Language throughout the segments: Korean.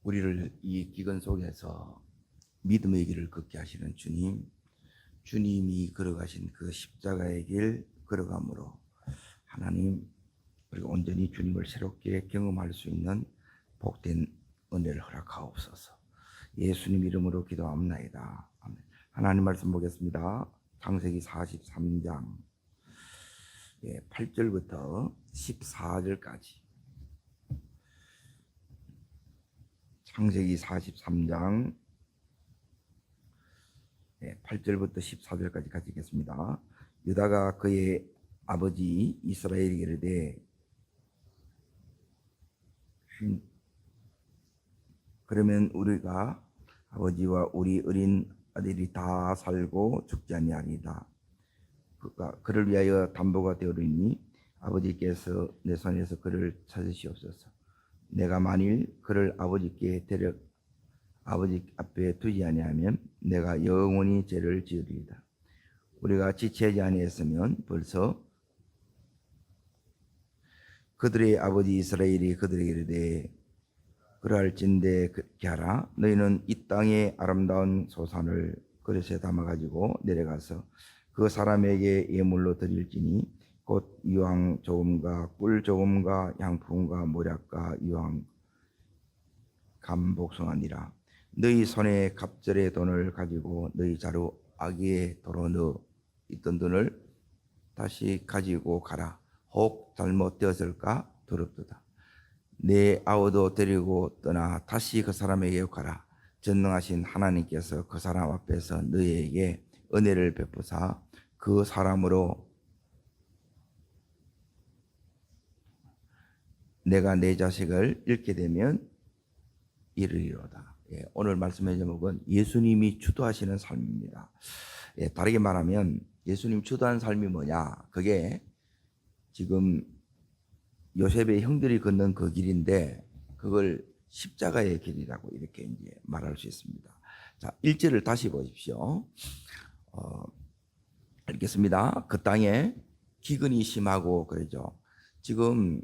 우리를 이 기근 속에서 믿음의 길을 걷게 하시는 주님, 주님이 걸어가신 그 십자가의 길 걸어감으로 하나님, 우리가 온전히 주님을 새롭게 경험할 수 있는 복된 은혜를 허락하옵소서. 예수님 이름으로 기도합나이다. 아멘. 하나님 말씀 보겠습니다. 창세기 43장 8절부터 14절까지. 창세기 43장 8절부터 14절까지 같이 읽겠습니다. 유다가 그의 아버지 이스라엘에게 이르되 그러면 우리가 아버지와 우리 어린 아들이 다 살고 죽지 아니하리이다. 그를 위하여 담보가 되오리니 아버지께서 내 손에서 그를 찾으시옵소서. 내가 만일 그를 아버지께 아버지 앞에 두지 아니하면 내가 영원히 죄를 지으리이다. 우리가 지체하지 아니했으면 벌써 그들의 아버지 이스라엘이 그들에게 이르되 그러할진대 그렇게 하라. 너희는 이 땅의 아름다운 소산을 그릇에 담아가지고 내려가서 그 사람에게 예물로 드릴지니 곧 유황 조금과 꿀 조금과 양품과 모략과 유황 감복숭아니라. 너희 손에 갑절의 돈을 가지고 너희 자루 아기의 도로 넣어 있던 돈을 다시 가지고 가라. 혹 잘못되었을까 두렵도다. 내 아우도 데리고 떠나 다시 그 사람에게 가라. 전능하신 하나님께서 그 사람 앞에서 너희에게 은혜를 베푸사 그 사람으로 내가 내 자식을 잃게 되면 이르리로다. 오늘 말씀의 제목은 예수님이 주도하시는 삶입니다. 다르게 말하면 예수님 주도한 삶이 뭐냐? 그게 지금 요셉의 형들이 걷는 그 길인데 그걸 십자가의 길이라고 이렇게 이제 말할 수 있습니다. 자, 1절을 다시 보십시오. 읽겠습니다. 그 땅에 기근이 심하고 그러죠. 지금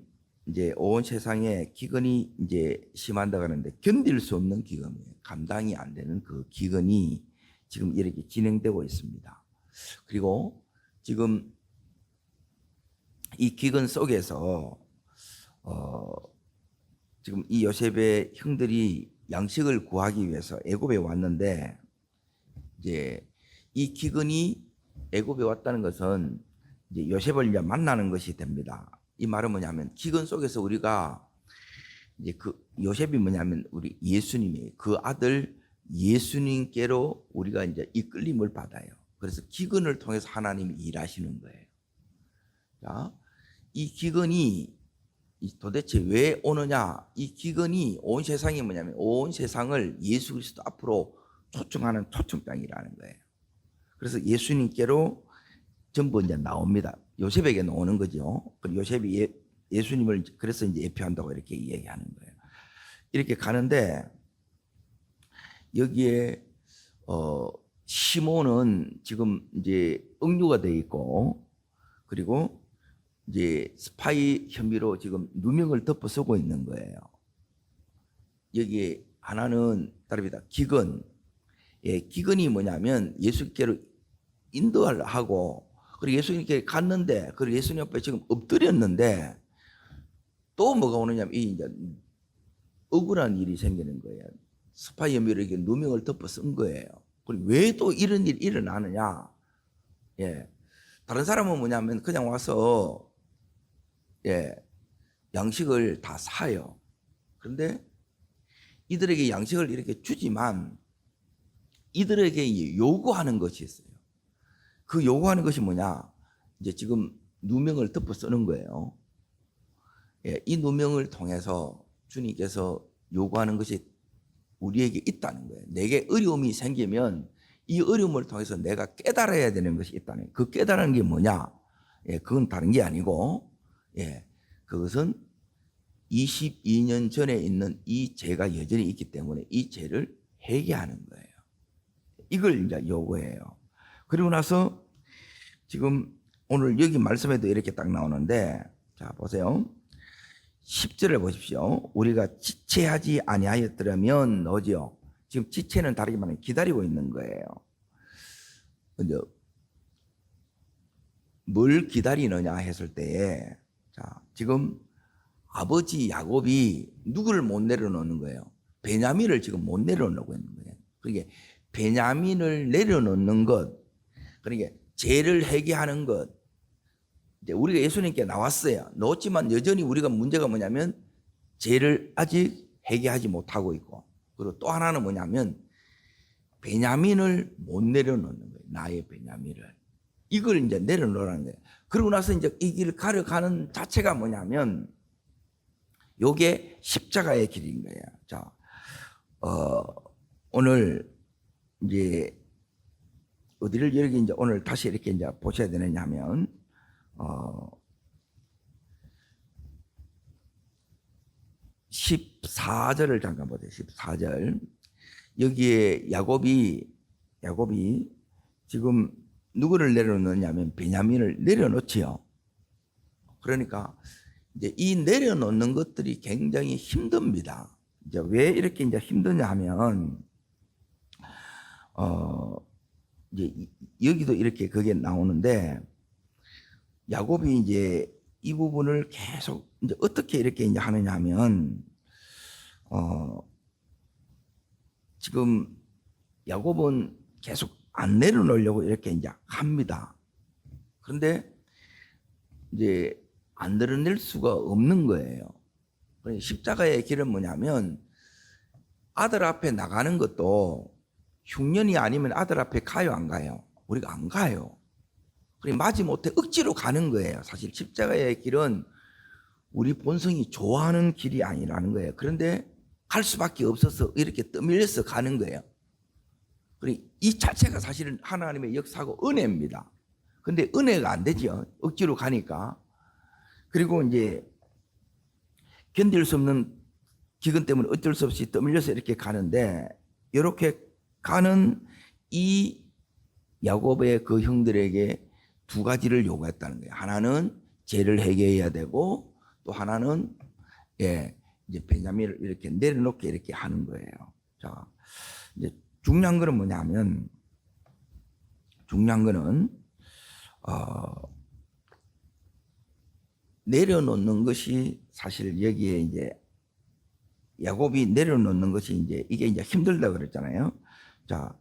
이제 온 세상에 기근이 이제 심한다고 하는데 견딜 수 없는 기근이에요. 감당이 안 되는 그 기근이 지금 이렇게 진행되고 있습니다. 그리고 지금 이 기근 속에서 지금 이 요셉의 형들이 양식을 구하기 위해서 애굽에 왔는데 이제 이 기근이 애굽에 왔다는 것은 이제 요셉을 이제 만나는 것이 됩니다. 이 말은 뭐냐면 기근 속에서 우리가 이제 그 요셉이 뭐냐면 우리 예수님이 그 아들 예수님께로 우리가 이제 이끌림을 받아요. 그래서 기근을 통해서 하나님이 일하시는 거예요. 자, 이 기근이 도대체 왜 오느냐? 이 기근이 온 세상이 뭐냐면 온 세상을 예수 그리스도 앞으로 초청하는 초청장이라는 거예요. 그래서 예수님께로 전부 이제 나옵니다. 요셉에게 나오는 거죠. 그리고 요셉이 예수님을 그래서 이제 예표한다고 이렇게 얘기하는 거예요. 이렇게 가는데 여기에 시몬은 지금 이제 억류가 돼 있고 그리고 이제 스파이 혐의로 지금 누명을 덮어 쓰고 있는 거예요. 여기에 하나는 다릅니다. 기근. 기근이 뭐냐면 예수께로 인도를 하고 그리고 예수님께 갔는데 그리고 예수님 앞에 지금 엎드렸는데 또 뭐가 오느냐면 이 이제 억울한 일이 생기는 거예요. 스파이 혐의로 이렇게 누명을 덮어 쓴 거예요. 그리고 왜 또 이런 일이 일어나느냐? 다른 사람은 뭐냐면 그냥 와서 양식을 다 사요. 그런데 이들에게 양식을 이렇게 주지만 이들에게 요구하는 것이 있어요. 그 요구하는 것이 뭐냐? 이제 지금 누명을 덮어 쓰는 거예요. 이 누명을 통해서 주님께서 요구하는 것이 우리에게 있다는 거예요. 내게 어려움이 생기면 이 어려움을 통해서 내가 깨달아야 되는 것이 있다는 거예요. 그 깨달은 게 뭐냐? 그건 다른 게 아니고 그것은 22년 전에 있는 이 죄가 여전히 있기 때문에 이 죄를 회개하는 거예요. 이걸 이제 요구해요. 그리고 나서 지금 오늘 여기 말씀에도 이렇게 딱 나오는데 자 보세요. 10절을 보십시오. 우리가 지체하지 아니하였더라면 어디요? 지금 지체는 다르게 말하면 기다리고 있는 거예요. 근데 뭘 기다리느냐 했을 때에, 자, 지금 아버지 야곱이 누구를 못 내려놓는 거예요? 베냐민을 지금 못 내려놓고 있는 거예요. 그러니까 베냐민을 내려놓는 것, 그러니까 죄를 회개하는 것. 이제 우리가 예수님께 나왔어요. 넣었지만 여전히 우리가 문제가 뭐냐면 죄를 아직 회개하지 못하고 있고, 그리고 또 하나는 뭐냐면 베냐민을 못 내려놓는 거예요. 나의 베냐민을. 이걸 이제 내려놓으라는 거예요. 그러고 나서 이제 이 길을 가려가는 자체가 뭐냐면 요게 십자가의 길인 거예요. 자, 오늘 이제 어디를 여기 이제 오늘 다시 이렇게 이제 보셔야 되느냐 하면 14절을 잠깐 보세요. 14절. 여기에 야곱이 지금 누구를 내려놓냐면 베냐민을 내려놓지요. 그러니까 이제 이 내려놓는 것들이 굉장히 힘듭니다. 이제 왜 이렇게 이제 힘드냐 하면 이제 여기도 이렇게 그게 나오는데, 야곱이 이제 이 부분을 계속 이제 어떻게 이렇게 이제 하느냐 하면 지금 야곱은 계속 안 내려놓으려고 이렇게 이제 합니다. 그런데 이제 안 내려낼 수가 없는 거예요. 십자가의 길은 뭐냐면 아들 앞에 나가는 것도 흉년이 아니면 아들 앞에 가요, 안 가요? 우리가 안 가요. 마지못해 억지로 가는 거예요. 사실 십자가의 길은 우리 본성이 좋아하는 길이 아니라는 거예요. 그런데 갈 수밖에 없어서 이렇게 떠밀려서 가는 거예요. 이 자체가 사실은 하나님의 역사고 은혜입니다. 근데 은혜가 안 되죠. 억지로 가니까. 그리고 이제 견딜 수 없는 기근 때문에 어쩔 수 없이 떠밀려서 이렇게 가는데, 이렇게 가는 이 야곱의 그 형들에게 두 가지를 요구했다는 거예요. 하나는 죄를 회개해야 되고, 또 하나는 이제 베냐민을 이렇게 내려놓게 이렇게 하는 거예요. 자, 이제 중요한 거는 뭐냐면, 내려놓는 것이 사실 여기에 이제 야곱이 내려놓는 것이 이제 이게 이제 힘들다 그랬잖아요. 자,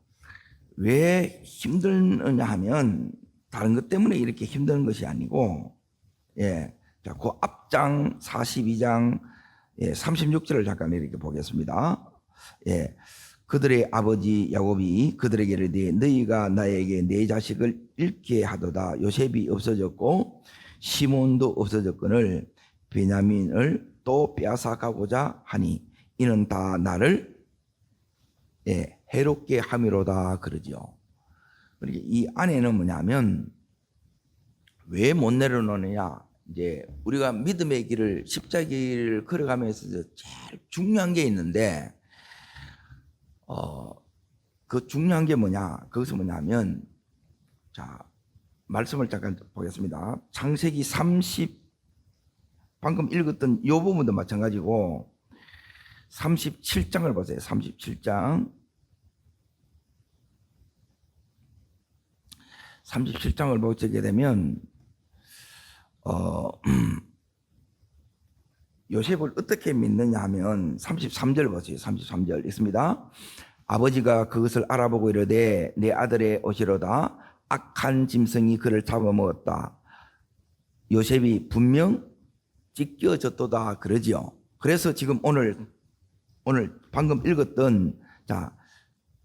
왜 힘드냐 하면 다른 것 때문에 이렇게 힘든 것이 아니고, 자, 그 앞장 42장 36절을 잠깐 이렇게 보겠습니다. 그들의 아버지 야곱이 그들에게 이르되 너희가 나에게 내 자식을 잃게 하도다. 요셉이 없어졌고 시몬도 없어졌거늘 베냐민을 또 빼앗아 가고자 하니 이는 다 나를 해롭게 함이로다 그러죠. 그러니까 이 안에는 뭐냐면 왜 못 내려놓느냐, 이제 우리가 믿음의 길을 십자가의 길을 걸어가면서 제일 중요한 게 있는데, 그 중요한 게 뭐냐, 그것은 뭐냐면, 자, 말씀을 잠깐 보겠습니다. 창세기 30, 방금 읽었던 이 부분도 마찬가지고 37장을 보세요. 37장 37장을 보게 되면 요셉을 어떻게 믿느냐 하면 33절 보세요. 33절 있습니다. 아버지가 그것을 알아보고 이르되 내 아들의 옷이로다. 악한 짐승이 그를 잡아먹었다. 요셉이 분명 찢겨졌도다 그러지요. 그래서 지금 오늘 방금 읽었던 자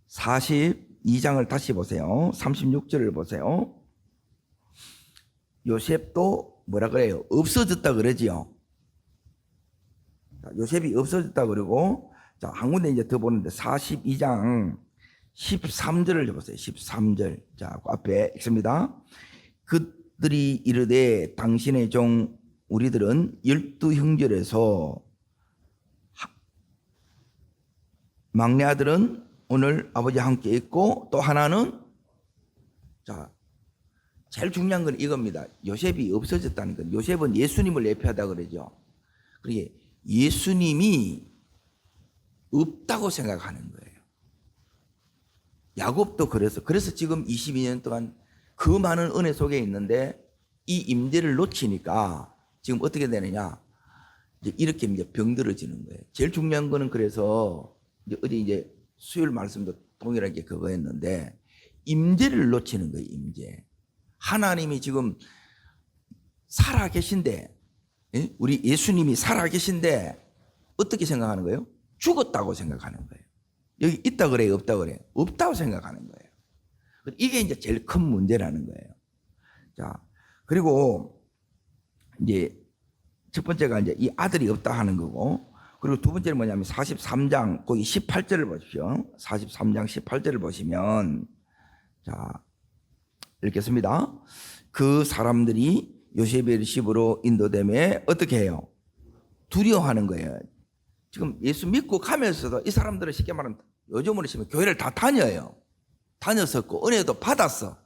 42장을 다시 보세요. 36절을 보세요. 요셉도 뭐라 그래요? 없어졌다 그러지요. 요셉이 없어졌다 그러고, 자, 한 군데 이제 더 보는데 42장 13절을 보세요. 13절. 자, 그 앞에 있습니다. 그들이 이르되 당신의 종 우리들은 12형제에서 막내 아들은 오늘 아버지와 함께 있고, 또 하나는, 자, 제일 중요한 건 이겁니다. 요셉이 없어졌다는 건, 요셉은 예수님을 예표하다 그러죠. 그게 예수님이 없다고 생각하는 거예요. 야곱도 그래서 지금 22년 동안 그 많은 은혜 속에 있는데 이 임재를 놓치니까 지금 어떻게 되느냐? 이렇게 이제 병들어지는 거예요. 제일 중요한 거는 그래서 어제 이제 수요일 말씀도 동일하게 그거였는데 임재를 놓치는 거예요. 임재. 하나님이 지금 살아 계신데, 우리 예수님이 살아 계신데 어떻게 생각하는 거예요? 죽었다고 생각하는 거예요. 여기 있다 그래요? 없다 그래요? 없다고 생각하는 거예요. 이게 이제 제일 큰 문제라는 거예요. 자, 그리고 이제 첫 번째가 이제 이 아들이 없다 하는 거고, 그리고 두 번째는 뭐냐면 43장 거기 18절을 보십시오. 43장 18절을 보시면, 자, 읽겠습니다. 그 사람들이 요셉의 집으로 인도됨에 어떻게 해요? 두려워하는 거예요. 지금 예수 믿고 가면서도 이 사람들은 쉽게 말하면 요즘으로 치면 교회를 다 다녀요. 다녔었고 은혜도 받았어.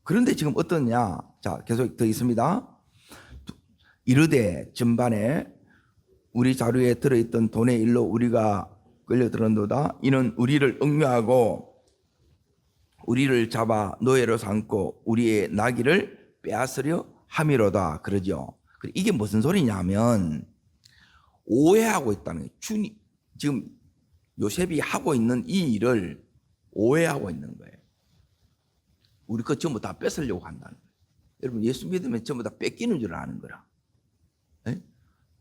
그런데 지금 어떠냐? 자, 계속 더 있습니다. 이르되 전반에 우리 자루에 들어있던 돈의 일로 우리가 끌려들었노다. 이는 우리를 억류하고 우리를 잡아 노예로 삼고 우리의 나귀를 빼앗으려 함이로다. 그러죠. 이게 무슨 소리냐면 오해하고 있다는 거예요. 주님, 지금 요셉이 하고 있는 이 일을 오해하고 있는 거예요. 우리 거 전부 다 뺏으려고 한다는 거예요. 여러분, 예수 믿으면 전부 다 뺏기는 줄 아는 거라. 네?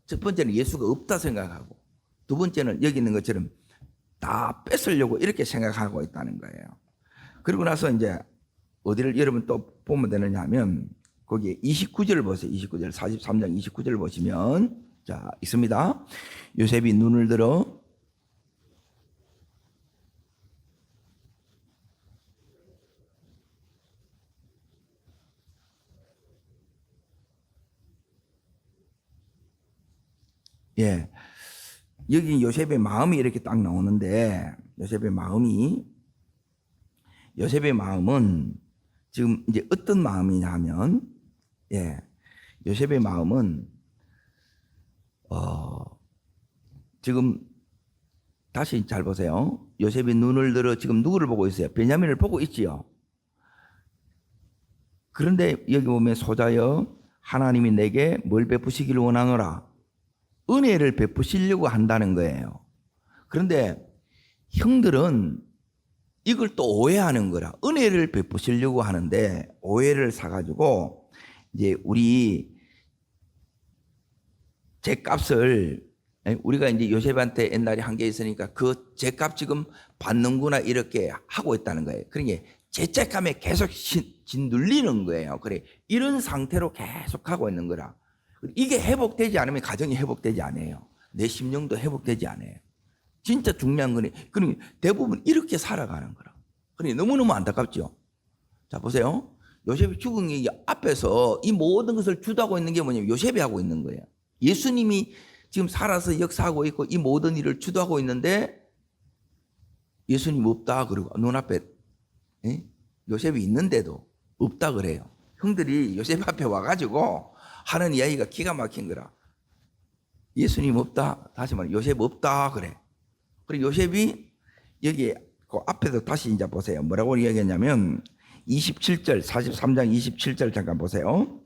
첫 번째는 예수가 없다 생각하고, 두 번째는 여기 있는 것처럼 다 뺏으려고 이렇게 생각하고 있다는 거예요. 그리고 나서 이제 어디를 여러분 또 보면 되느냐 하면 거기에 29절을 보세요. 29절, 43장 29절을 보시면, 자, 있습니다. 요셉이 눈을 들어 예. 여기 요셉의 마음이 이렇게 딱 나오는데 요셉의 마음은 지금 이제 어떤 마음이냐면 예. 요셉의 마음은 지금 다시 잘 보세요. 요셉이 눈을 들어 지금 누구를 보고 있어요? 베냐민을 보고 있지요. 그런데 여기 보면 소자여 하나님이 내게 뭘 베푸시기를 원하노라. 은혜를 베푸시려고 한다는 거예요. 그런데 형들은 이걸 또 오해하는 거라. 은혜를 베푸시려고 하는데 오해를 사가지고 이제 우리 죗값을 우리가 이제 요셉한테 옛날에 한 게 있으니까 그 죗값 지금 받는구나 이렇게 하고 있다는 거예요. 그러니까 죄책감에 계속 짓눌리는 거예요. 그래 이런 상태로 계속 하고 있는 거라. 이게 회복되지 않으면 가정이 회복되지 않아요. 내 심령도 회복되지 않아요. 진짜 중요한 거니. 그러니 대부분 이렇게 살아가는 거라. 그러니 너무너무 안타깝죠. 자 보세요. 요셉이 죽은 게 앞에서 이 모든 것을 주도하고 있는 게 뭐냐면 요셉이 하고 있는 거예요. 예수님이 지금 살아서 역사하고 있고 이 모든 일을 주도하고 있는데 예수님 없다 그러고 눈앞에 요셉이 있는데도 없다 그래요. 형들이 요셉 앞에 와가지고 하는 이야기가 기가 막힌 거라. 예수님 없다. 다시 말해 요셉 없다 그래. 그리고 요셉이 여기 그 앞에서 다시 이제 보세요. 뭐라고 이야기했냐면 27절 43장 27절 잠깐 보세요.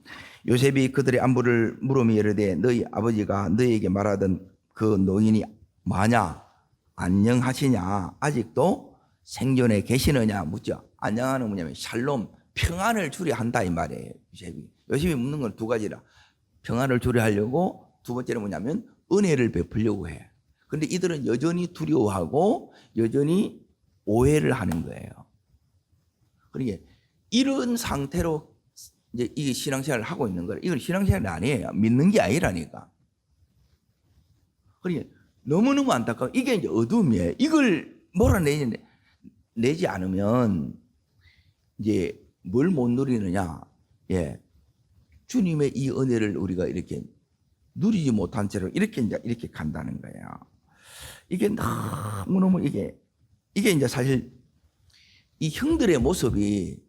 요셉이 그들의 안부를 물으며 이르되 너희 아버지가 너희에게 말하던 그 노인이 마냐 안녕하시냐 아직도 생존해 계시느냐 묻죠. 안녕하는 뭐냐면 샬롬 평안을 주려 한다 이 말이에요. 요셉이 묻는 건 두 가지라. 평안을 주려 하려고 두 번째는 뭐냐면 은혜를 베풀려고 해. 그런데 이들은 여전히 두려워하고 여전히 오해를 하는 거예요. 그러니까 이런 상태로 이제 이게 신앙생활을 하고 있는 거예요. 이건 신앙생활이 아니에요. 믿는 게 아니라니까. 그러니까 너무너무 안타까워. 이게 이제 어둠이에요. 이걸 몰아내지 않으면 이제 뭘 못 누리느냐. 예. 주님의 이 은혜를 우리가 이렇게 누리지 못한 채로 이렇게 간다는 거예요. 이게 너무너무 이게 이제 사실 이 형들의 모습이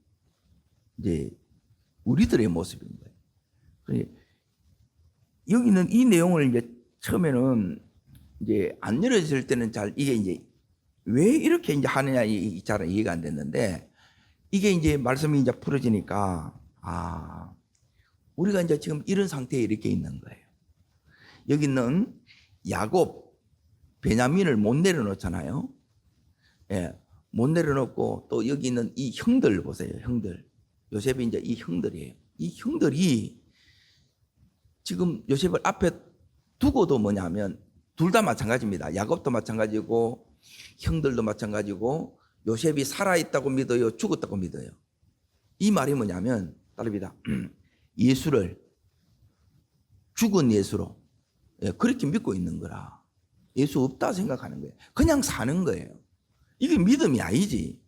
이제 우리들의 모습인 거예요. 그러니까 여기는 이 내용을 이제 처음에는 이제 안 열어질 때는 잘 이게 이제 왜 이렇게 이제 하느냐 잘 이해가 안 됐는데 이게 이제 말씀이 이제 풀어지니까 우리가 이제 지금 이런 상태에 이렇게 있는 거예요. 여기는 야곱, 베냐민을 못 내려놓잖아요. 예, 못 내려놓고 또 여기 있는 이 형들 보세요. 형들. 요셉이 이제 이 형들이에요. 이 형들이 지금 요셉을 앞에 두고도 뭐냐면 둘 다 마찬가지입니다. 야곱도 마찬가지고 형들도 마찬가지고 요셉이 살아있다고 믿어요? 죽었다고 믿어요? 이 말이 뭐냐면 따릅니다. 예수를 죽은 예수로 그렇게 믿고 있는 거라. 예수 없다 생각하는 거예요. 그냥 사는 거예요. 이게 믿음이 아니지.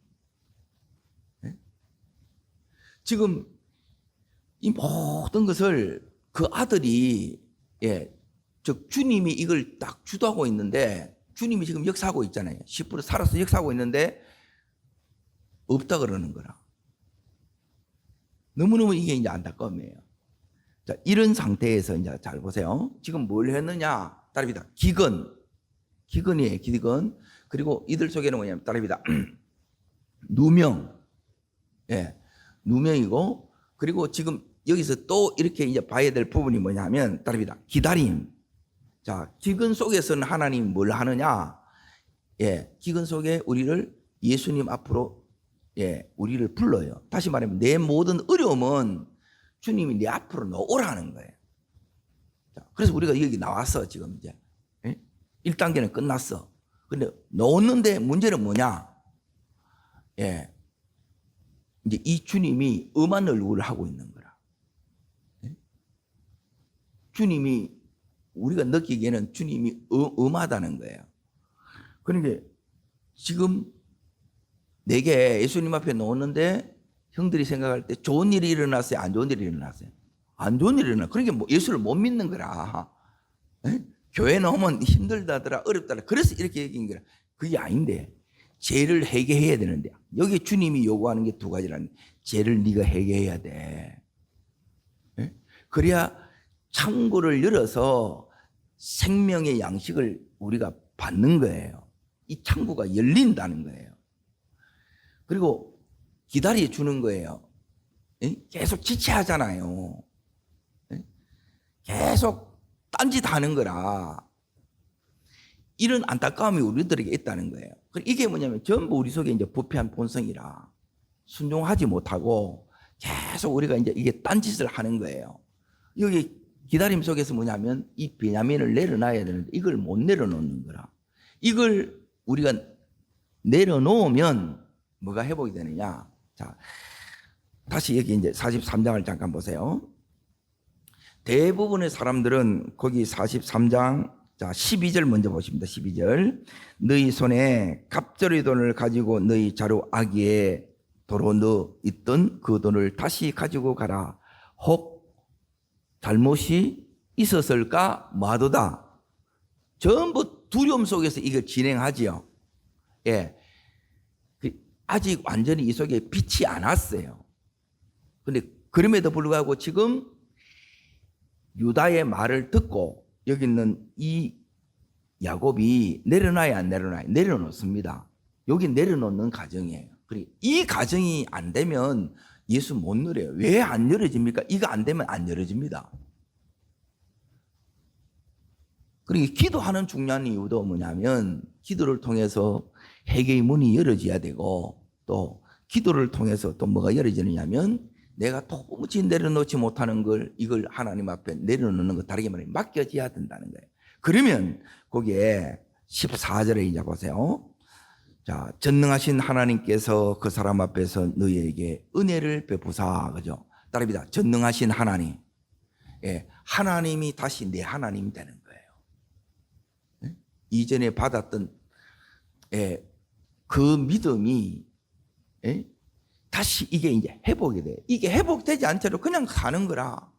지금 이 모든 것을 그 아들이 즉 주님이 이걸 딱 주도하고 있는데 주님이 지금 역사하고 있잖아요. 10% 살아서 역사하고 있는데 없다 그러는 거라. 너무너무 이게 이제 안타까움이에요. 자, 이런 상태에서 이제 잘 보세요. 지금 뭘 했느냐? 따릅니다. 기근이에요. 기근. 그리고 이들 속에는 뭐냐면 따릅니다. 누명. 누명이고 그리고 지금 여기서 또 이렇게 이제 봐야 될 부분이 뭐냐면 따릅니다. 기다림. 자, 기근 속에서는 하나님이 뭘 하느냐? 기근 속에 우리를 예수님 앞으로 우리를 불러요. 다시 말하면 내 모든 어려움은 주님이 내 앞으로 놓으라는 거예요. 자, 그래서 우리가 여기 나왔어 지금 이제 1단계는 끝났어. 근데 놓는데 문제는 뭐냐? 이제 이 주님이 엄한 얼굴을 하고 있는 거라. 주님이 우리가 느끼기에는 주님이 엄하다는 거예요. 그러니까 지금 내게 예수님 앞에 놓았는데 형들이 생각할 때 좋은 일이 일어났어요? 안 좋은 일이 일어났어요? 안 좋은 일이 일어났어요. 그러니까 뭐 예수를 못 믿는 거라. 교회 나오면 힘들다더라 어렵다더라 그래서 이렇게 얘기한 거라. 그게 아닌데 죄를 해결해야 되는데 여기 주님이 요구하는 게 두 가지라는 죄를 네가 해결해야 돼. 그래야 창고를 열어서 생명의 양식을 우리가 받는 거예요. 이 창고가 열린다는 거예요. 그리고 기다려 주는 거예요. 계속 지체하잖아요. 계속 딴짓하는 거라. 이런 안타까움이 우리들에게 있다는 거예요. 이게 뭐냐면 전부 우리 속에 이제 부패한 본성이라 순종하지 못하고 계속 우리가 이제 이게 딴짓을 하는 거예요. 여기 기다림 속에서 뭐냐면 이 베냐민을 내려놔야 되는데 이걸 못 내려놓는 거라. 이걸 우리가 내려놓으면 뭐가 회복이 되느냐? 자, 다시 여기 이제 43장을 잠깐 보세요. 대부분의 사람들은 거기 43장 자 12절 먼저 보십니다. 12절 너희 손에 갑절의 돈을 가지고 너희 자루 아기에 도로 넣어 있던 그 돈을 다시 가지고 가라. 혹 잘못이 있었을까 마도다. 전부 두려움 속에서 이걸 진행하지요. 아직 완전히 이 속에 빛이 안 왔어요. 그런데 그럼에도 불구하고 지금 유다의 말을 듣고 여기 있는 이 야곱이 내려놔야 안 내려놔야 내려놓습니다. 여기 내려놓는 과정이에요. 그리고 이 과정이 안 되면 예수 못 누려요. 왜 안 열어집니까? 이거 안 되면 안 열어집니다. 그리고 기도하는 중요한 이유도 뭐냐면 기도를 통해서 회개의 문이 열어져야 되고 또 기도를 통해서 또 뭐가 열어지느냐면 내가 도무지 내려놓지 못하는 걸 이걸 하나님 앞에 내려놓는 것 다르게 말하면 맡겨져야 된다는 거예요. 그러면 거기에 14절에 이제 보세요. 자, 전능하신 하나님께서 그 사람 앞에서 너희에게 은혜를 베푸사. 그죠? 따릅니다. 전능하신 하나님. 하나님이 다시 내 하나님이 되는 거예요. 이전에 받았던 그 믿음이 다시 이게 이제 회복이 돼. 이게 회복되지 않도록 그냥 사는 거라.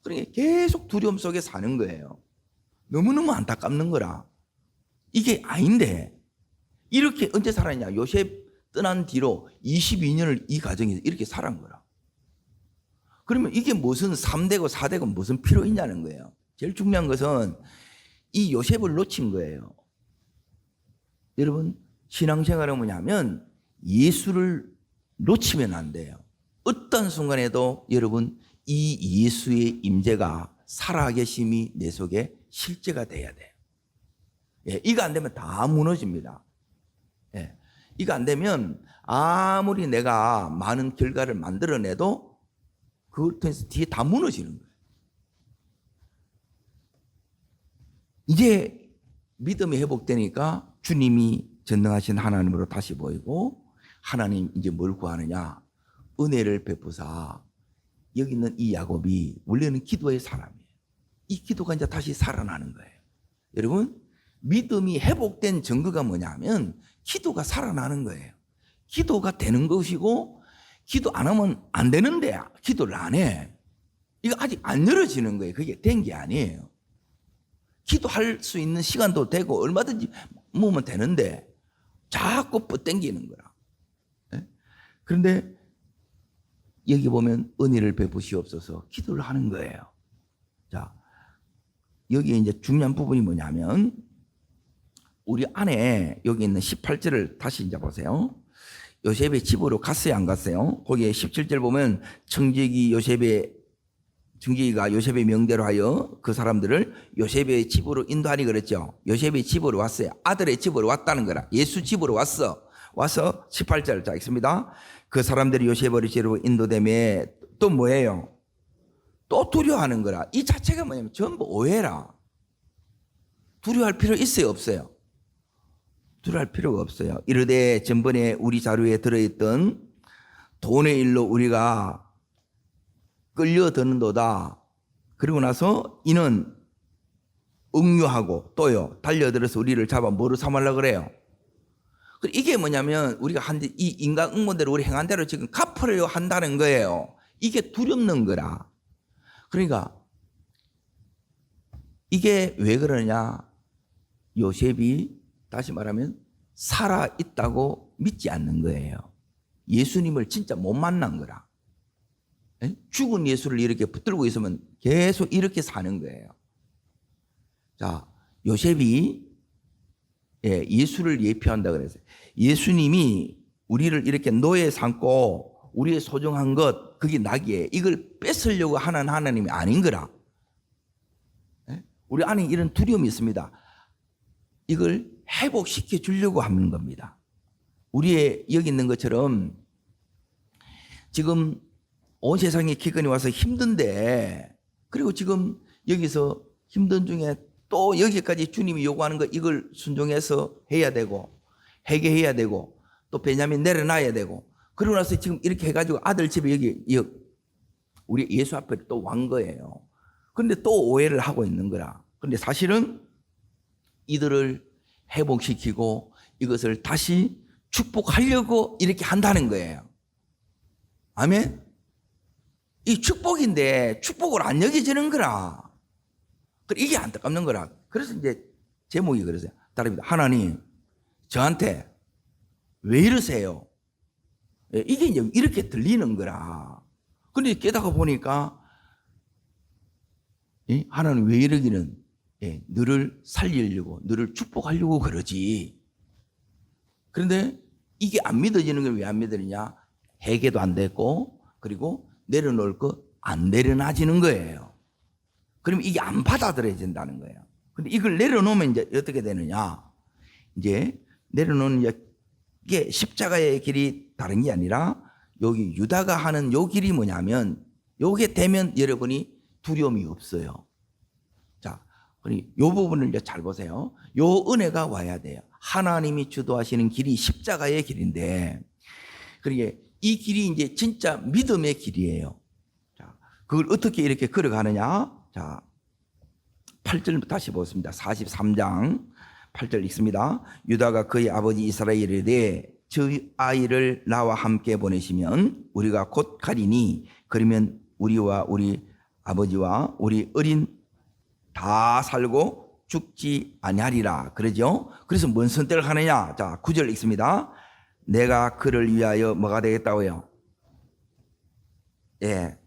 그러니까 계속 두려움 속에 사는 거예요. 너무너무 안타깝는 거라. 이게 아닌데 이렇게 언제 살았냐? 요셉 떠난 뒤로 22년을 이 가정에서 이렇게 살은 거라. 그러면 이게 무슨 3대고 4대고 무슨 필요 있냐는 거예요. 제일 중요한 것은 이 요셉을 놓친 거예요. 여러분, 신앙생활은 뭐냐면 예수를 놓치면 안 돼요. 어떤 순간에도 여러분 이 예수의 임재가 살아계심이 내 속에 실제가 돼야 돼요. 예, 이거 안 되면 다 무너집니다. 예, 이거 안 되면 아무리 내가 많은 결과를 만들어내도 그걸 통해서 뒤에 다 무너지는 거예요. 이제 믿음이 회복되니까 주님이 전능하신 하나님으로 다시 보이고, 하나님 이제 뭘 구하느냐? 은혜를 베푸사. 여기 있는 이 야곱이 원래는 기도의 사람이에요. 이 기도가 이제 다시 살아나는 거예요. 여러분, 믿음이 회복된 증거가 뭐냐면 기도가 살아나는 거예요. 기도가 되는 것이고, 기도 안 하면 안 되는데 기도를 안 해. 이거 아직 안 열어지는 거예요. 그게 된 게 아니에요. 기도할 수 있는 시간도 되고 얼마든지 모으면 되는데 자꾸 뻗당기는 거라. 그런데 여기 보면 은혜를 베푸시옵소서 기도를 하는 거예요. 자, 여기 이제 중요한 부분이 뭐냐면 우리 안에 여기 있는 18절을 다시 이제 보세요. 요셉의 집으로 갔어요, 안 갔어요? 거기에 17절 보면 청지기가 요셉의 명대로 하여 그 사람들을 요셉의 집으로 인도하니 그랬죠. 요셉의 집으로 왔어요. 아들의 집으로 왔다는 거라. 예수 집으로 와서 18절 자 읽습니다. 그 사람들이 요셉의 집으로 인도되며 또 뭐예요? 또 두려워하는 거라. 이 자체가 뭐냐면 전부 오해라. 두려워할 필요 있어요, 없어요? 두려워할 필요가 없어요. 이르되 전번에 우리 자료에 들어있던 돈의 일로 우리가 끌려드는도다. 그리고 나서 이는 응유하고 또요 달려들어서 우리를 잡아 뭐로 삼으려고 그래요? 이게 뭐냐면 우리가 한 이 인간 응모대로 우리 행한 대로 지금 갚으려 한다는 거예요. 이게 두렵는 거라. 그러니까 이게 왜 그러냐? 요셉이 다시 말하면 살아있다고 믿지 않는 거예요. 예수님을 진짜 못 만난 거라. 죽은 예수를 이렇게 붙들고 있으면 계속 이렇게 사는 거예요. 자, 요셉이 예수를 예표한다 그랬어요. 예수님이 우리를 이렇게 노예 삼고 우리의 소중한 것, 그게 낙이에요. 이걸 뺏으려고 하는 하나님이 아닌 거라. 우리 안에 이런 두려움이 있습니다. 이걸 회복시켜 주려고 하는 겁니다. 우리의 여기 있는 것처럼 지금 온 세상에 기근이 와서 힘든데, 그리고 지금 여기서 힘든 중에 또 여기까지 주님이 요구하는 거 이걸 순종해서 해야 되고 회개해야 되고 또 베냐민 내려놔야 되고, 그러고 나서 지금 이렇게 해가지고 아들 집에 여기 우리 예수 앞에 또 왕 거예요. 그런데 또 오해를 하고 있는 거라. 그런데 사실은 이들을 회복시키고 이것을 다시 축복하려고 이렇게 한다는 거예요. 아멘? 이 축복인데 축복을 안 여겨지는 거라. 이게 안타깝는 거라. 그래서 이제 제목이 그러세요. 다릅니다. 하나님, 저한테 왜 이러세요? 이게 이제 이렇게 들리는 거라. 근데 깨닫고 보니까 하나님 왜 이러기는 너를 살리려고, 너를 축복하려고 그러지. 그런데 이게 안 믿어지는 건 왜 안 믿으느냐? 회개도 안 됐고, 그리고 내려놓을 거 안 내려놔지는 거예요. 그럼 이게 안 받아들여진다는 거예요. 근데 이걸 내려놓으면 이제 어떻게 되느냐? 이제 내려놓는 게 십자가의 길이 다른 게 아니라 여기 유다가 하는 요 길이 뭐냐면 요게 되면 여러분이 두려움이 없어요. 자, 요 부분을 이제 잘 보세요. 요 은혜가 와야 돼요. 하나님이 주도하시는 길이 십자가의 길인데, 그러게 이 길이 이제 진짜 믿음의 길이에요. 자, 그걸 어떻게 이렇게 걸어가느냐? 자, 8절 다시 보겠습니다. 43장 8절 읽습니다. 유다가 그의 아버지 이스라엘에 대해 저희 아이를 나와 함께 보내시면 우리가 곧 가리니 그러면 우리와 우리 아버지와 우리 어린 다 살고 죽지 아니하리라. 그러죠? 그래서 뭔 선택을 하느냐? 자, 9절 읽습니다. 내가 그를 위하여 뭐가 되겠다고요? 예.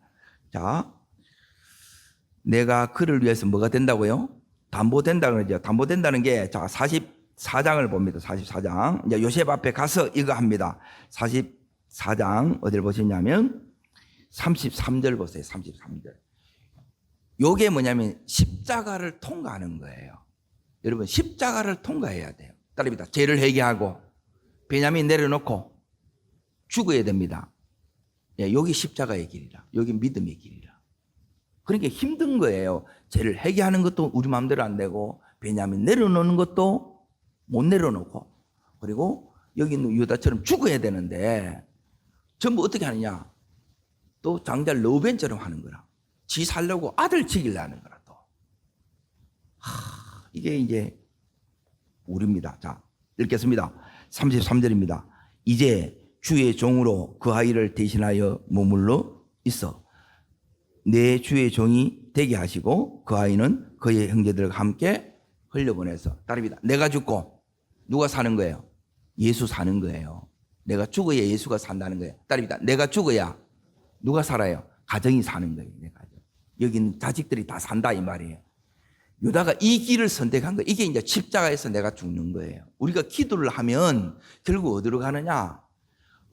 자, 내가 그를 위해서 뭐가 된다고요? 담보된다 그러죠. 담보된다는 게, 자, 44장을 봅니다. 44장. 이제 요셉 앞에 가서 이거 합니다. 44장, 어디를 보시냐면, 33절 보세요. 33절. 요게 뭐냐면, 십자가를 통과하는 거예요. 여러분, 십자가를 통과해야 돼요. 따릅니다. 죄를 회개하고, 베냐민 내려놓고, 죽어야 됩니다. 예, 여기 십자가의 길이라. 여기 믿음의 길이라. 그러니까 힘든 거예요. 죄를 회개하는 것도 우리 마음대로 안 되고, 베냐민 내려놓는 것도 못 내려놓고, 그리고 여기 있는 유다처럼 죽어야 되는데, 전부 어떻게 하느냐? 또 장자 러벤처럼 하는 거라. 지 살려고 아들 죽이려는 거라 또. 이게 이제 우리입니다. 자, 읽겠습니다. 33절입니다. 이제 주의 종으로 그 아이를 대신하여 머물러 있어 내 주의 종이 되게 하시고 그 아이는 그의 형제들과 함께 흘려보내서 따릅니다. 내가 죽고 누가 사는 거예요? 예수 사는 거예요. 내가 죽어야 예수가 산다는 거예요. 따릅니다. 내가 죽어야 누가 살아요? 가정이 사는 거예요. 내 가정. 여기 있는 자식들이 다 산다 이 말이에요. 유다가 이 길을 선택한 거예요. 이게 이제 십자가에서 내가 죽는 거예요. 우리가 기도를 하면 결국 어디로 가느냐?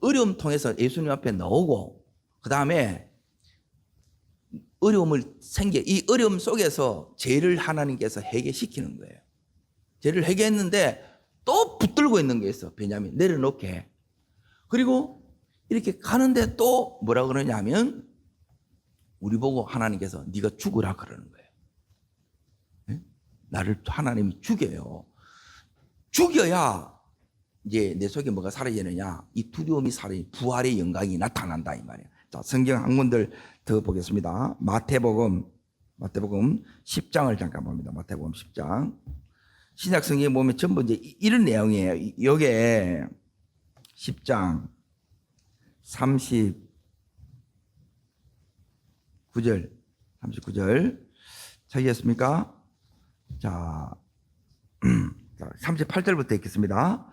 어려움 통해서 예수님 앞에 나오고 그 다음에 어려움을 이 어려움 속에서 죄를 하나님께서 해결시키는 거예요. 죄를 해결했는데 또 붙들고 있는 게 있어. 베냐민 내려놓게. 그리고 이렇게 가는데 또 뭐라 그러냐면 우리 보고 하나님께서 네가 죽으라 그러는 거예요. 네? 나를 하나님이 죽여요. 죽여야 이제 내 속에 뭐가 사라지느냐? 이 두려움이 사라지 부활의 영광이 나타난다 이 말이에요. 자, 성경 한 군들 더 보겠습니다. 마태복음 10장을 잠깐 봅니다. 마태복음 10장. 신약 성경에 보면 전부 이제 이런 내용이에요. 여기에 10장 39절 찾으셨습니까? 자, 38절부터 읽겠습니다.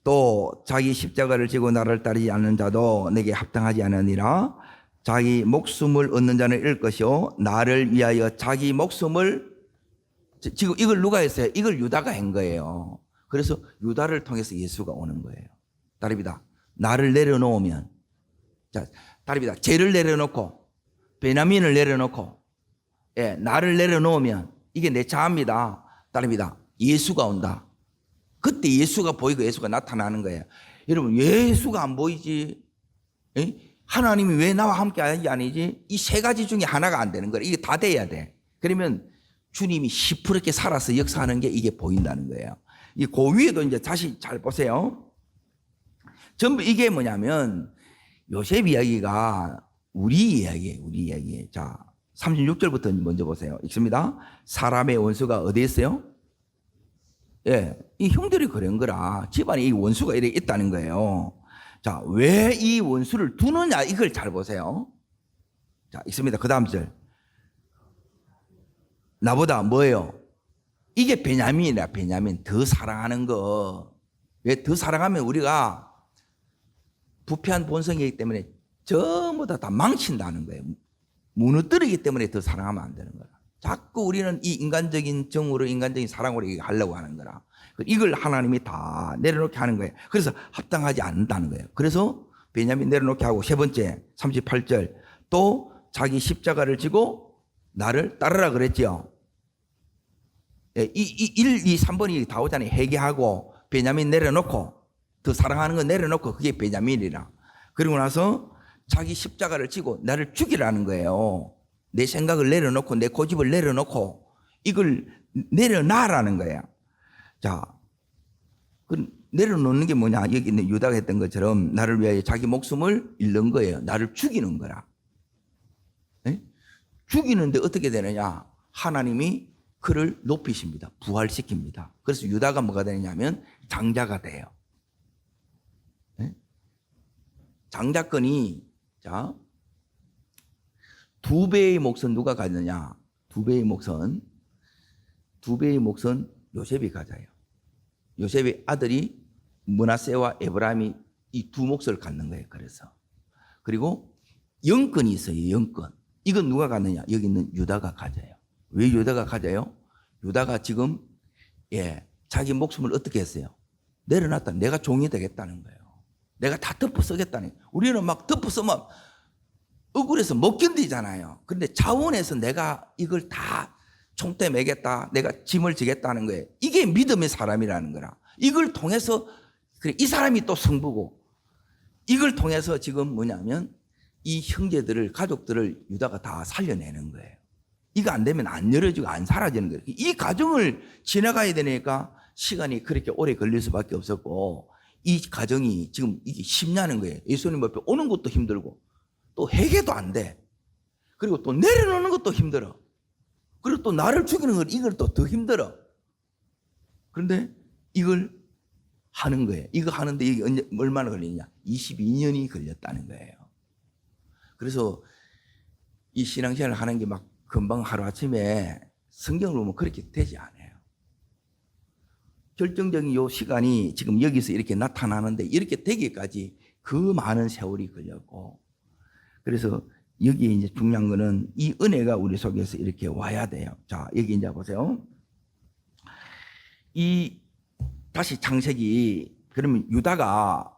또 자기 십자가를 지고 나를 따르지 않는 자도 내게 합당하지 않으니라. 자기 목숨을 얻는 자는 잃을 것이요 나를 위하여 자기 목숨을 지금 이걸 누가 했어요? 이걸 유다가 한 거예요. 그래서 유다를 통해서 예수가 오는 거예요. 따릅니다. 나를 내려놓으면, 자, 따릅니다. 죄를 내려놓고 베냐민을 내려놓고, 예, 나를 내려놓으면 이게 내 자아입니다. 따릅니다. 예수가 온다. 그때 예수가 보이고 예수가 나타나는 거예요. 여러분, 예수가 안 보이지? 에? 하나님이 왜 나와 함께 하는지 아니지? 이 세 가지 중에 하나가 안 되는 거예요. 이게 다 돼야 돼. 그러면 주님이 시퍼렇게 살아서 역사하는 게 이게 보인다는 거예요. 이 그 위에도 이제 다시 잘 보세요. 전부 이게 뭐냐면 요셉 이야기가 우리 이야기예요. 우리 이야기예요. 자, 36절부터 먼저 보세요. 읽습니다. 사람의 원수가 어디에 있어요? 예, 이 형들이 그런 거라. 집안에 이 원수가 이렇게 있다는 거예요. 자, 왜 이 원수를 두느냐 이걸 잘 보세요. 자, 읽습니다. 그 다음 절. 나보다 뭐예요? 이게 베냐민이라. 베냐민 더 사랑하는 거. 왜 더 사랑하면 우리가 부패한 본성이기 때문에 전부 다 망친다는 거예요. 무너뜨리기 때문에 더 사랑하면 안 되는 거라. 자꾸 우리는 이 인간적인 정으로 인간적인 사랑으로 하려고 하는 거라. 이걸 하나님이 다 내려놓게 하는 거예요. 그래서 합당하지 않는다는 거예요. 그래서 베냐민 내려놓게 하고 세 번째 38절 또 자기 십자가를 지고 나를 따르라 그랬죠. 이 1, 2, 3번이 다 오잖아요. 회개하고 베냐민 내려놓고 더 사랑하는 거 내려놓고 그게 베냐민이라. 그리고 나서 자기 십자가를 지고 나를 죽이라는 거예요. 내 생각을 내려놓고 내 고집을 내려놓고 이걸 내려놔라는 거야. 자, 그 내려놓는 게 뭐냐? 여기 있는 유다가 했던 것처럼 나를 위하여 자기 목숨을 잃는 거예요. 나를 죽이는 거라. 네? 죽이는데 어떻게 되느냐? 하나님이 그를 높이십니다. 부활시킵니다. 그래서 유다가 뭐가 되냐면 장자가 돼요. 네? 장자권이 자 2배의 몫은 누가 가느냐? 2배의 몫은 요셉이 가져요. 요셉의 아들이 므낫세와 에브라임이 이 두 몫을 갖는 거예요. 그래서 그리고 영권이 있어요. 영권. 이건 누가 갖느냐? 여기 있는 유다가 가져요. 왜 유다가 가져요? 유다가 지금 자기 목숨을 어떻게 했어요? 내려놨다. 내가 종이 되겠다는 거예요. 내가 다 덮어 쓰겠다는 거예요. 우리는 막 덮어 쓰면 억울해서 못 견디잖아요. 그런데 자원해서 내가 이걸 다 총대 매겠다. 내가 짐을 지겠다는 거예요. 이게 믿음의 사람이라는 거라. 이걸 통해서 이 사람이 또 성부고 이걸 통해서 지금 뭐냐면 이 형제들을 가족들을 유다가 다 살려내는 거예요. 이거 안 되면 안 열어지고 안 사라지는 거예요. 이 과정을 지나가야 되니까 시간이 그렇게 오래 걸릴 수밖에 없었고 이 과정이 지금 이게 쉽냐는 거예요. 예수님 앞에 오는 것도 힘들고 또 회개도 안 돼. 그리고 또 내려놓는 것도 힘들어. 그리고 또 나를 죽이는 걸 이걸 또 더 힘들어. 그런데 이걸 하는 거예요. 이거 하는데 이게 얼마나 걸리냐? 22년이 걸렸다는 거예요. 그래서 이 신앙생활을 하는 게 막 금방 하루아침에 성경을 보면 그렇게 되지 않아요. 결정적인 요 시간이 지금 여기서 이렇게 나타나는데 이렇게 되기까지 그 많은 세월이 걸렸고 그래서 여기에 이제 중요한 거는 이 은혜가 우리 속에서 이렇게 와야 돼요. 자, 여기 이제 보세요. 이 다시 창세기 그러면 유다가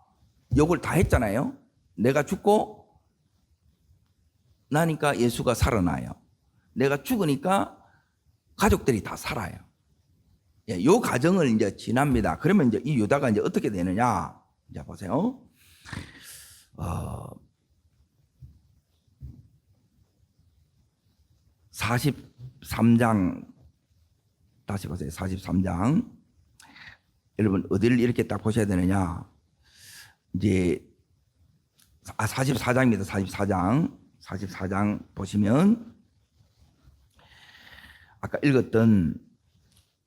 욕을 다 했잖아요. 내가 죽고 나니까 예수가 살아나요. 내가 죽으니까 가족들이 다 살아요. 요 과정을 이제 지납니다. 그러면 이제 이 유다가 이제 어떻게 되느냐? 이제 보세요. 43장 다시 보세요. 43장. 여러분 어디를 이렇게 딱 보셔야 되느냐? 이제 44장입니다. 44장 보시면 아까 읽었던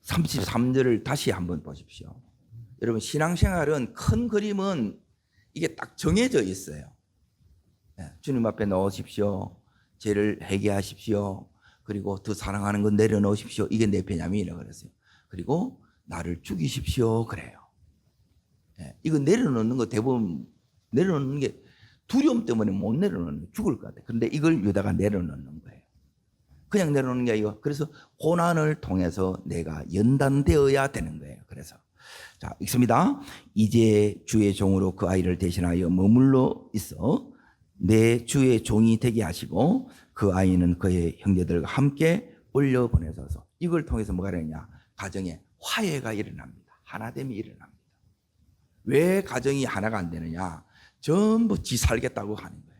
33절을 다시 한번 보십시오. 여러분 신앙생활은 큰 그림은 이게 딱 정해져 있어요. 주님 앞에 넣으십시오. 죄를 회개하십시오. 그리고 더 사랑하는 건 내려놓으십시오. 이게 내 베냐민이라고 그랬어요. 그리고 나를 죽이십시오. 그래요. 이거 내려놓는 거 대부분 내려놓는 게 두려움 때문에 못 내려놓는 죽을 것 같아요. 그런데 이걸 유다가 내려놓는 거예요. 그냥 내려놓는 게 아니고 그래서 고난을 통해서 내가 연단되어야 되는 거예요. 그래서 자 읽습니다. 이제 주의 종으로 그 아이를 대신하여 머물러 있어 내 주의 종이 되게 하시고 그 아이는 그의 형제들과 함께 올려보내소서. 이걸 통해서 뭐가 되느냐? 가정에 화해가 일어납니다. 하나됨이 일어납니다. 왜 가정이 하나가 안 되느냐? 전부 지 살겠다고 하는 거예요.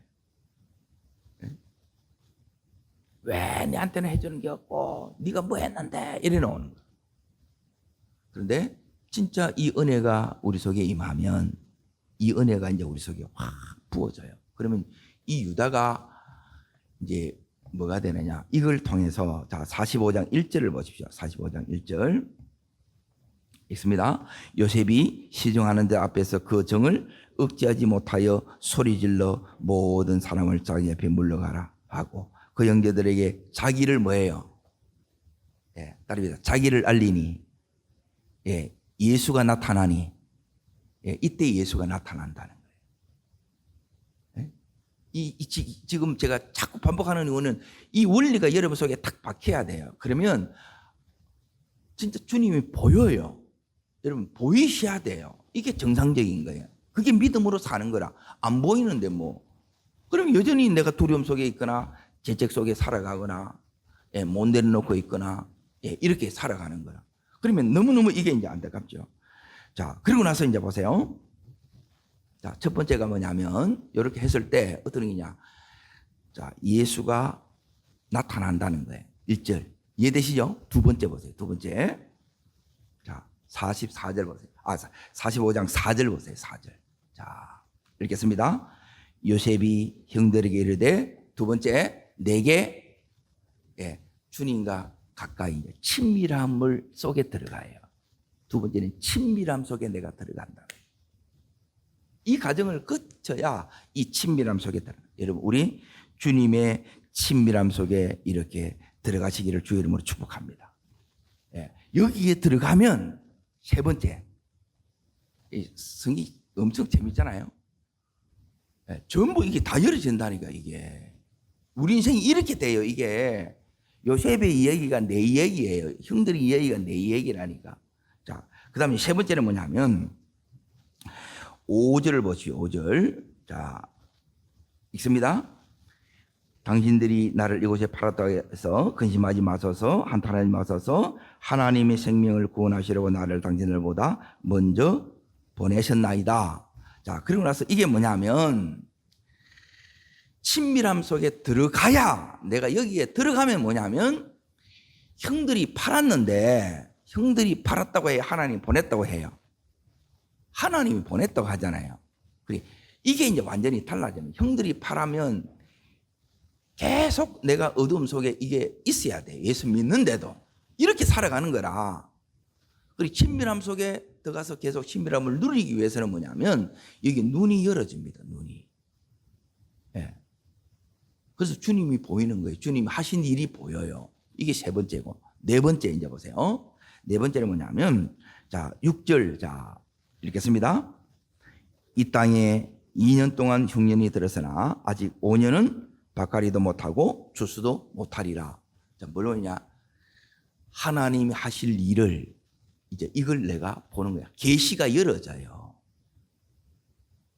왜 내한테는 해주는 게 없고 네가 뭐 했는데 이래 나오는 거예요. 그런데 진짜 이 은혜가 우리 속에 임하면 이 은혜가 이제 우리 속에 확 부어져요. 그러면 이 유다가 이제 뭐가 되느냐? 이걸 통해서 자 45장 1절을 보십시오. 45장 1절 읽습니다. 요셉이 시종하는 데 앞에서 그 정을 억제하지 못하여 소리질러 모든 사람을 자기 옆에 물러가라 하고 그 형제들에게 자기를 뭐예요? 따릅니다. 자기를 알리니 예수가 나타나니 이때 예수가 나타난다는 거예요. 지금 제가 자꾸 반복하는 이유는 이 원리가 여러분 속에 탁 박혀야 돼요. 그러면 진짜 주님이 보여요. 여러분 보이셔야 돼요. 이게 정상적인 거예요. 그게 믿음으로 사는 거라. 안 보이는데 뭐 그럼 여전히 내가 두려움 속에 있거나 죄책 속에 살아가거나 못 내려놓고 있거나 이렇게 살아가는 거라. 그러면 너무너무 이게 이제 안타깝죠. 자, 그리고 나서 이제 보세요. 자, 첫 번째가 뭐냐면 이렇게 했을 때 어떤 게냐? 자, 예수가 나타난다는 거예요. 1절. 이해되시죠? 두 번째 보세요. 두 번째. 자, 44절 보세요. 45장 4절 보세요. 4절. 자, 읽겠습니다. 요셉이 형들에게 이르되 두 번째 내게 주님과 가까이 친밀함을 속에 들어가요. 두 번째는 친밀함 속에 내가 들어간다. 이 과정을 거쳐야 이 친밀함 속에 들어가. 여러분 우리 주님의 친밀함 속에 이렇게 들어가시기를 주의 이름으로 축복합니다. 여기에 들어가면 세 번째 성이 엄청 재밌잖아요. 전부 이게 다 열어진다니까. 이게 우리 인생이 이렇게 돼요. 이게 요셉의 이야기가 내 이야기예요. 형들의 이야기가 내 이야기라니까. 자, 그 다음에 세 번째는 뭐냐면 5절을 보시오. 5절. 자, 읽습니다. 당신들이 나를 이곳에 팔았다고 해서 근심하지 마소서. 한탄하지 마소서. 하나님의 생명을 구원하시려고 나를 당신들보다 먼저 보내셨나이다. 자, 그리고 나서 이게 뭐냐면 친밀함 속에 들어가야, 내가 여기에 들어가면 뭐냐면 형들이 팔았는데, 형들이 팔았다고 해야 하나님 보냈다고 해요. 하나님이 보냈다고 하잖아요. 이게 이제 완전히 달라지는, 형들이 팔하면 계속 내가 어두움 속에 이게 있어야 돼. 예수 믿는데도 이렇게 살아가는 거라. 그리고 친밀함 속에 들어가서 계속 친밀함을 누리기 위해서는 뭐냐면 여기 눈이 열어집니다. 눈이. 예. 그래서 주님이 보이는 거예요. 주님이 하신 일이 보여요. 이게 세 번째고, 네 번째 이제 보세요. 네 번째는 뭐냐면, 자, 6절, 자, 읽겠습니다. 이 땅에 2년 동안 흉년이 들었으나 아직 5년은 밭갈이도 못하고 추수도 못하리라. 자, 뭐냐? 하나님이 하실 일을 이제 이걸 내가 보는 거야. 계시가 열어져요.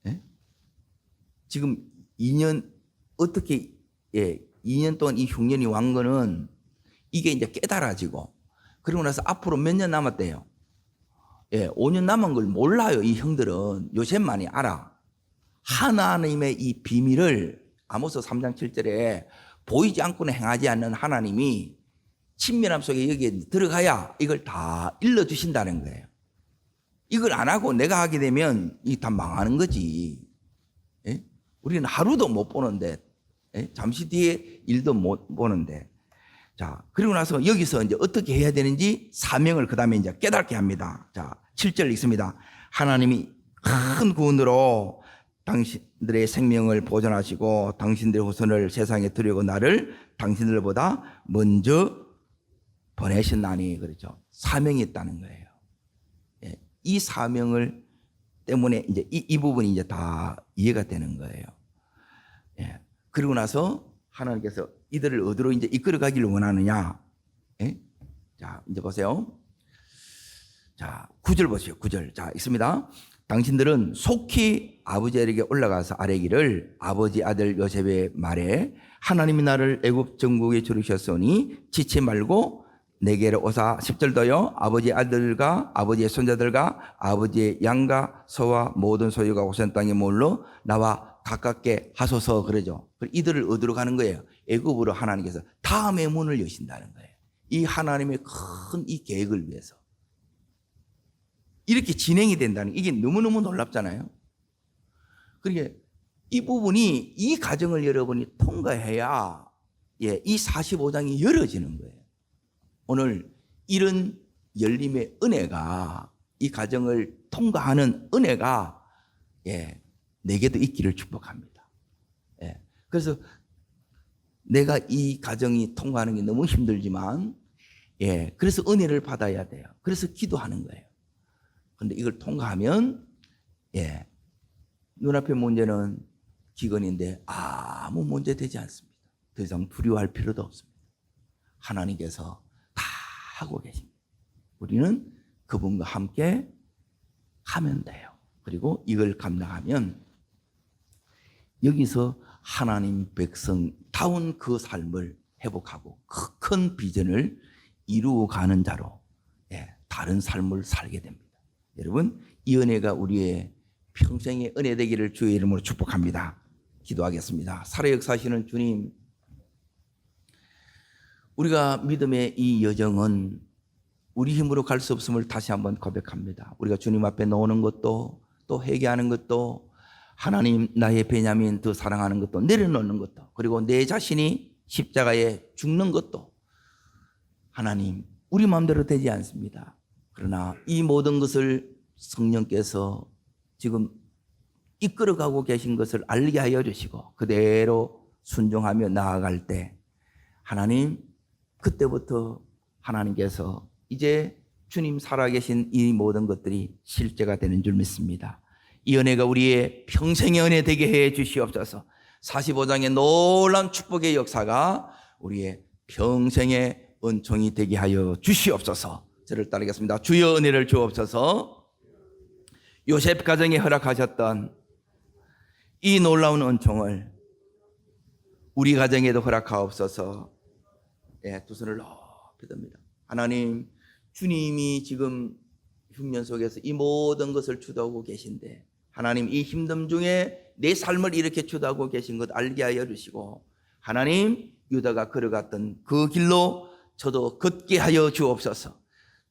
예? 지금 2년 어떻게 2년 동안 이 흉년이 왕 거는 이게 이제 깨달아지고, 그리고 나서 앞으로 몇 년 남았대요. 5년 남은 걸 몰라요. 이 형들은 요셉만이 알아. 하나님의 이 비밀을 아모스 3장 7절에 보이지 않고는 행하지 않는 하나님이 친밀함 속에 여기에 들어가야 이걸 다 일러주신다는 거예요. 이걸 안 하고 내가 하게 되면 이 다 망하는 거지. 우리는 하루도 못 보는데, 잠시 뒤에 일도 못 보는데. 자, 그리고 나서 여기서 이제 어떻게 해야 되는지 사명을 그 다음에 이제 깨닫게 합니다. 자, 7절 읽습니다. 하나님이 큰 구원으로 당신들의 생명을 보존하시고 당신들의 후손을 세상에 들여고 나를 당신들보다 먼저 보내셨나니, 그렇죠. 사명이 있다는 거예요. 이 사명을 때문에 이제 이 부분이 이제 다 이해가 되는 거예요. 그리고 나서 하나님께서 이들을 어디로 이제 이끌어 가기를 원하느냐? 자, 이제 보세요. 자, 9절 보세요. 9절. 자, 있습니다. 당신들은 속히 아버지에게 올라가서 아뢰기를, 아버지 아들 요셉의 말에 하나님이 나를 애굽 전국에 주르셨으니 지치 말고 내게로 오사. 10절도요. 아버지 아들과 아버지의 손자들과 아버지의 양과 소와 모든 소유가 오선 땅에 몰러 나와 가깝게 하소서, 그러죠. 이들을 어디로 가는 거예요? 애굽으로 하나님께서 다음의 문을 여신다는 거예요. 이 하나님의 큰 이 계획을 위해서 이렇게 진행이 된다는, 이게 너무너무 놀랍잖아요. 그러니까 이 부분이, 이 과정을 여러분이 통과해야 이 45장이 열어지는 거예요. 오늘 이런 열림의 은혜가, 이 과정을 통과하는 은혜가 내게도 있기를 축복합니다. 그래서 내가 이 과정이 통과하는 게 너무 힘들지만, 그래서 은혜를 받아야 돼요. 그래서 기도하는 거예요. 그런데 이걸 통과하면, 눈앞의 문제는 기근인데 아무 문제 되지 않습니다. 더 이상 두려워할 필요도 없습니다. 하나님께서 다 하고 계십니다. 우리는 그분과 함께 하면 돼요. 그리고 이걸 감당하면 여기서 하나님 백성다운 그 삶을 회복하고 그 큰 비전을 이루어가는 자로 다른 삶을 살게 됩니다. 여러분, 이 은혜가 우리의 평생의 은혜 되기를 주의 이름으로 축복합니다. 기도하겠습니다. 살아 역사하시는 주님, 우리가 믿음의 이 여정은 우리 힘으로 갈 수 없음을 다시 한번 고백합니다. 우리가 주님 앞에 나오는 것도, 또 회개하는 것도, 하나님 나의 베냐민 더 사랑하는 것도, 내려놓는 것도, 그리고 내 자신이 십자가에 죽는 것도 하나님 우리 마음대로 되지 않습니다. 그러나 이 모든 것을 성령께서 지금 이끌어가고 계신 것을 알게 하여 주시고 그대로 순종하며 나아갈 때 하나님, 그때부터 하나님께서 이제 주님 살아계신 이 모든 것들이 실제가 되는 줄 믿습니다. 이 은혜가 우리의 평생의 은혜 되게 해 주시옵소서. 45장의 놀라운 축복의 역사가 우리의 평생의 은총이 되게 하여 주시옵소서. 저를 따르겠습니다. 주여 은혜를 주옵소서. 요셉 가정에 허락하셨던 이 놀라운 은총을 우리 가정에도 허락하옵소서. 두 손을 높이 듭니다. 하나님, 주님이 지금 흉년 속에서 이 모든 것을 주도하고 계신데, 하나님 이 힘듦 중에 내 삶을 이렇게 주도하고 계신 것 알게 하여 주시고, 하나님 유다가 걸어갔던 그 길로 저도 걷게 하여 주옵소서.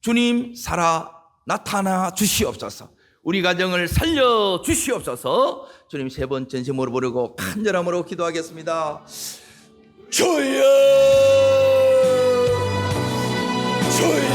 주님 살아 나타나 주시옵소서. 우리 가정을 살려 주시옵소서. 주님 세 번 전심으로 부르고 간절함으로 기도하겠습니다. 주여, 주여.